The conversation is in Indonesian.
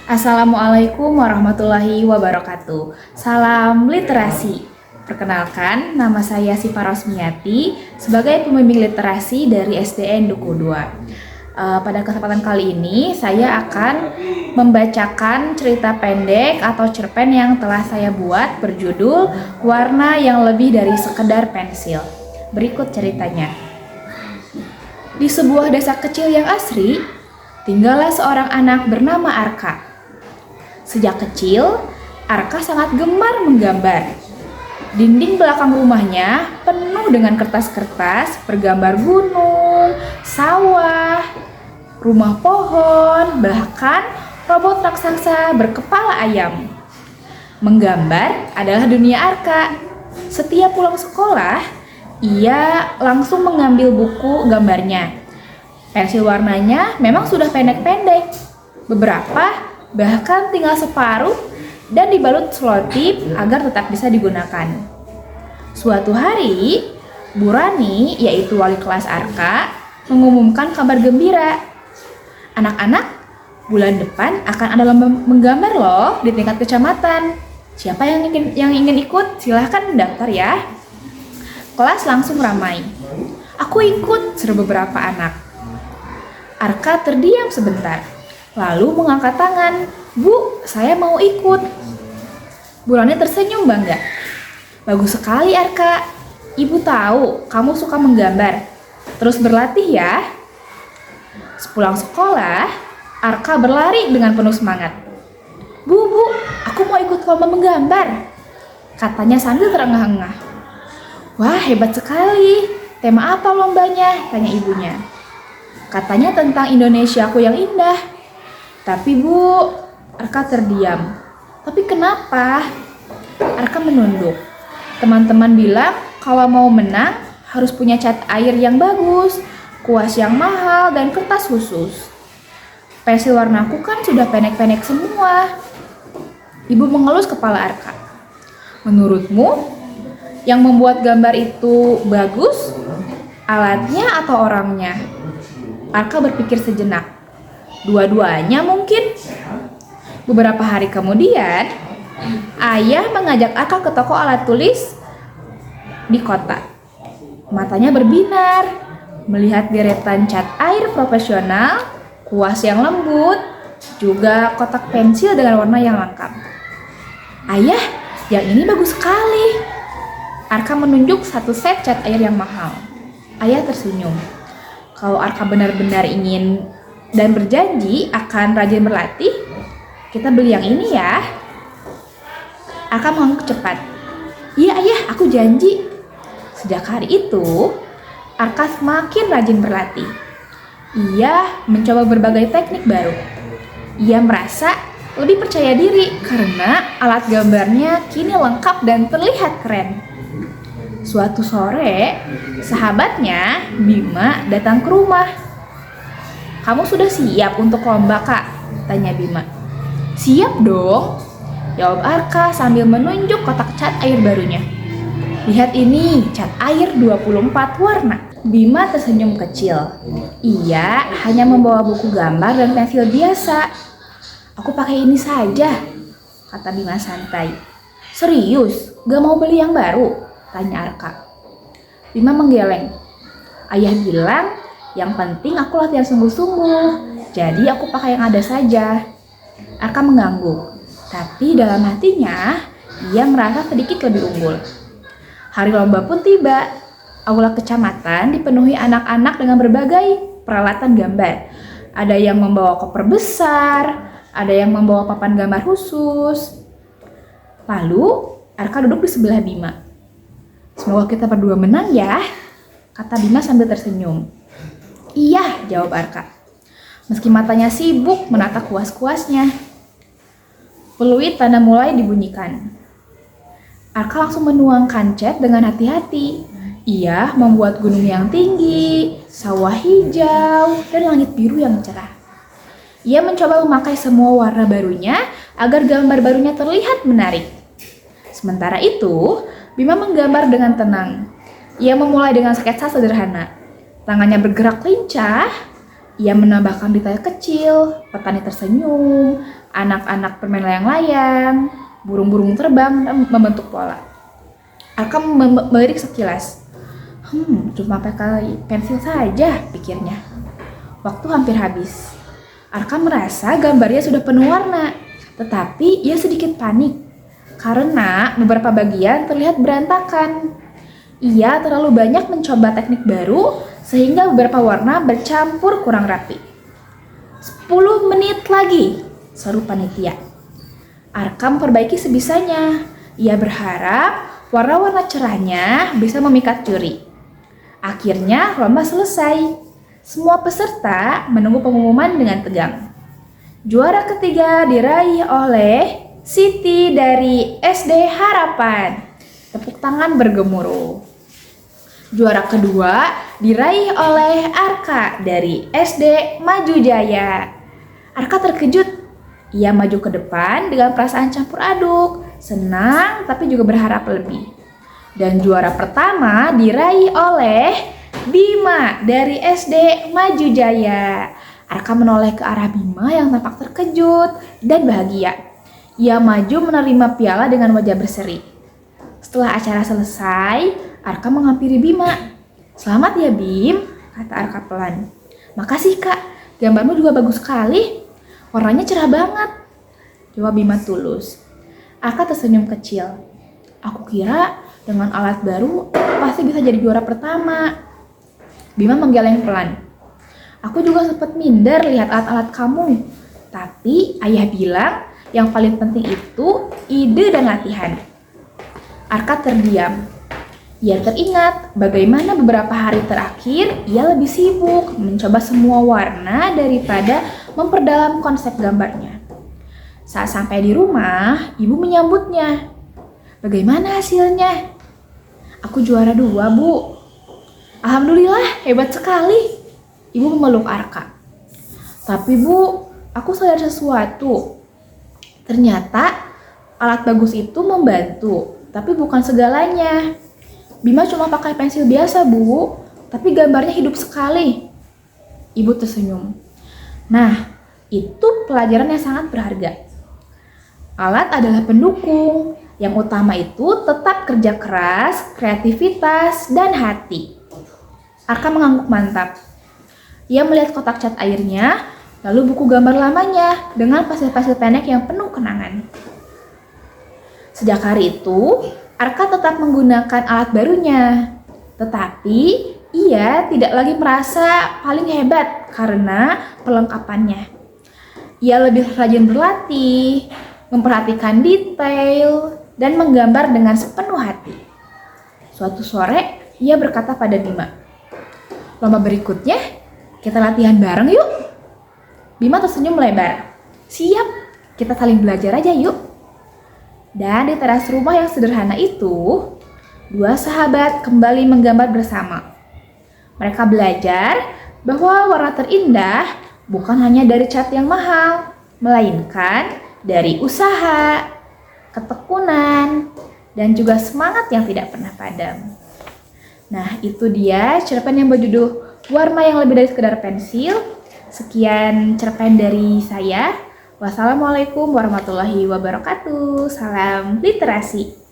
Assalamualaikum warahmatullahi wabarakatuh. Salam literasi. Perkenalkan, nama saya Sifa Rosmiati sebagai pembimbing literasi dari SDN Duku 2. Pada kesempatan kali ini, saya akan membacakan cerita pendek atau cerpen yang telah saya buat berjudul Warna yang Lebih dari Sekedar Pensil. Berikut ceritanya. Di sebuah desa kecil yang asri, tinggallah seorang anak bernama Arka. Sejak kecil, Arka sangat gemar menggambar. Dinding belakang rumahnya penuh dengan kertas-kertas bergambar gunung, sawah, rumah pohon, bahkan robot raksasa berkepala ayam. Menggambar adalah dunia Arka. Setiap pulang sekolah, ia langsung mengambil buku gambarnya. Pensil warnanya memang sudah pendek-pendek. Beberapa bahkan tinggal separuh dan dibalut selotip agar tetap bisa digunakan. Suatu hari, Bu Rani, yaitu wali kelas Arka, mengumumkan kabar gembira. Anak-anak, bulan depan akan ada lomba menggambar loh di tingkat kecamatan. Siapa yang ingin ikut? Silahkan mendaftar ya. Kelas langsung ramai. Aku ikut, seru beberapa anak. Arka terdiam sebentar, lalu mengangkat tangan. Bu, saya mau ikut. Bu Rani tersenyum bangga. Bagus sekali Arka. Ibu tahu kamu suka menggambar. Terus berlatih ya. Sepulang sekolah, Arka berlari dengan penuh semangat. Bu, aku mau ikut lomba menggambar, katanya sambil terengah-engah. Wah, hebat sekali. Tema apa lombanya? Tanya ibunya. Katanya tentang Indonesiaku yang indah. Tapi Bu, Arka terdiam. Tapi kenapa? Arka menunduk. Teman-teman bilang kalau mau menang harus punya cat air yang bagus, kuas yang mahal, dan kertas khusus. Pensil warnaku kan sudah pendek-pendek semua. Ibu mengelus kepala Arka. Menurutmu, yang membuat gambar itu bagus, alatnya atau orangnya? Arka berpikir sejenak. Dua-duanya mungkin. Beberapa hari kemudian, ayah mengajak Arka ke toko alat tulis di kota. Matanya berbinar melihat deretan cat air profesional, kuas yang lembut, juga kotak pensil dengan warna yang lengkap. Ayah, yang ini bagus sekali. Arka menunjuk satu set cat air yang mahal. Ayah tersenyum. Kalau Arka benar-benar ingin dan berjanji akan rajin berlatih, kita beli yang ini ya. Arka mengangguk cepat. Iya ayah, aku janji. Sejak hari itu, Arka semakin rajin berlatih. Ia mencoba berbagai teknik baru. Ia merasa lebih percaya diri karena alat gambarnya kini lengkap dan terlihat keren. Suatu sore, sahabatnya Bima datang ke rumah. Kamu sudah siap untuk lomba, Kak? Tanya Bima. Siap dong, jawab Arka sambil menunjuk kotak cat air barunya. Lihat ini, cat air 24 warna. Bima tersenyum kecil. Ia hanya membawa buku gambar dan pensil biasa. Aku pakai ini saja, kata Bima santai. Serius, gak mau beli yang baru? Tanya Arka. Bima menggeleng. Ayah bilang, yang penting aku latihan sungguh-sungguh, jadi aku pakai yang ada saja. Arka mengangguk, tapi dalam hatinya, ia merasa sedikit lebih unggul. Hari lomba pun tiba. Aula kecamatan dipenuhi anak-anak dengan berbagai peralatan gambar. Ada yang membawa koper besar, ada yang membawa papan gambar khusus. Lalu, Arka duduk di sebelah Bima. Semoga kita berdua menang ya, kata Bima sambil tersenyum. Iya, jawab Arka. Meski matanya sibuk menata kuas-kuasnya. Peluit tanda mulai dibunyikan. Arka langsung menuangkan cat dengan hati-hati. Ia membuat gunung yang tinggi, sawah hijau, dan langit biru yang cerah. Ia mencoba memakai semua warna barunya agar gambar barunya terlihat menarik. Sementara itu, Bima menggambar dengan tenang. Ia memulai dengan sketsa sederhana. Tangannya bergerak lincah, Ia menambahkan detail kecil, petani tersenyum, anak-anak bermain layang-layang, burung-burung terbang dan membentuk pola. Arkam melirik sekilas. Cuma pakai pensil saja, pikirnya. Waktu hampir habis. Arkam merasa gambarnya sudah penuh warna, tetapi ia sedikit panik karena beberapa bagian terlihat berantakan. Ia terlalu banyak mencoba teknik baru sehingga beberapa warna bercampur kurang rapi. 10 menit lagi, seru panitia. Arkam perbaiki sebisanya. Ia berharap warna-warna cerahnya bisa memikat juri. Akhirnya lomba selesai. Semua peserta menunggu pengumuman dengan tegang. Juara ketiga diraih oleh Siti dari SD Harapan. Tepuk tangan bergemuruh. Juara kedua diraih oleh Arka dari SD Maju Jaya. Arka terkejut. Ia maju ke depan dengan perasaan campur aduk, senang tapi juga berharap lebih. Dan juara pertama diraih oleh Bima dari SD Maju Jaya. Arka menoleh ke arah Bima yang tampak terkejut dan bahagia. Ia maju menerima piala dengan wajah berseri. Setelah acara selesai, Arka menghampiri Bima. "Selamat ya Bim," kata Arka pelan. "Makasih Kak, gambarmu juga bagus sekali. Warnanya cerah banget," jawab Bima tulus. Arka tersenyum kecil. "Aku kira dengan alat baru pasti bisa jadi juara pertama." Bima menggeleng pelan. "Aku juga sempat minder lihat alat-alat kamu. Tapi ayah bilang yang paling penting itu ide dan latihan." Arka terdiam. Ia teringat bagaimana beberapa hari terakhir ia lebih sibuk mencoba semua warna daripada memperdalam konsep gambarnya. Saat sampai di rumah, ibu menyambutnya. "Bagaimana hasilnya?" "Aku juara 2, Bu." "Alhamdulillah, hebat sekali." Ibu memeluk Arka. "Tapi Bu, aku sadar sesuatu. Ternyata alat bagus itu membantu, tapi bukan segalanya. Bima cuma pakai pensil biasa, Bu, tapi gambarnya hidup sekali." Ibu tersenyum. "Nah, itu pelajaran yang sangat berharga. Alat adalah pendukung. Yang utama itu tetap kerja keras, kreativitas, dan hati." Arka mengangguk mantap. Ia melihat kotak cat airnya, lalu buku gambar lamanya dengan pasir-pasir pendek yang penuh kenangan. Sejak hari itu, Arka tetap menggunakan alat barunya. Tetapi, ia tidak lagi merasa paling hebat karena perlengkapannya. Ia lebih rajin berlatih, memperhatikan detail, dan menggambar dengan sepenuh hati. Suatu sore, ia berkata pada Bima, "Lomba berikutnya, kita latihan bareng yuk." Bima tersenyum lebar. "Siap, kita saling belajar aja yuk." Dan di teras rumah yang sederhana itu, dua sahabat kembali menggambar bersama. Mereka belajar bahwa warna terindah bukan hanya dari cat yang mahal, melainkan dari usaha, ketekunan, dan juga semangat yang tidak pernah padam. Nah, itu dia cerpen yang berjudul Warna yang Lebih Dari Sekedar Pensil. Sekian cerpen dari saya. Wassalamualaikum warahmatullahi wabarakatuh. Salam literasi.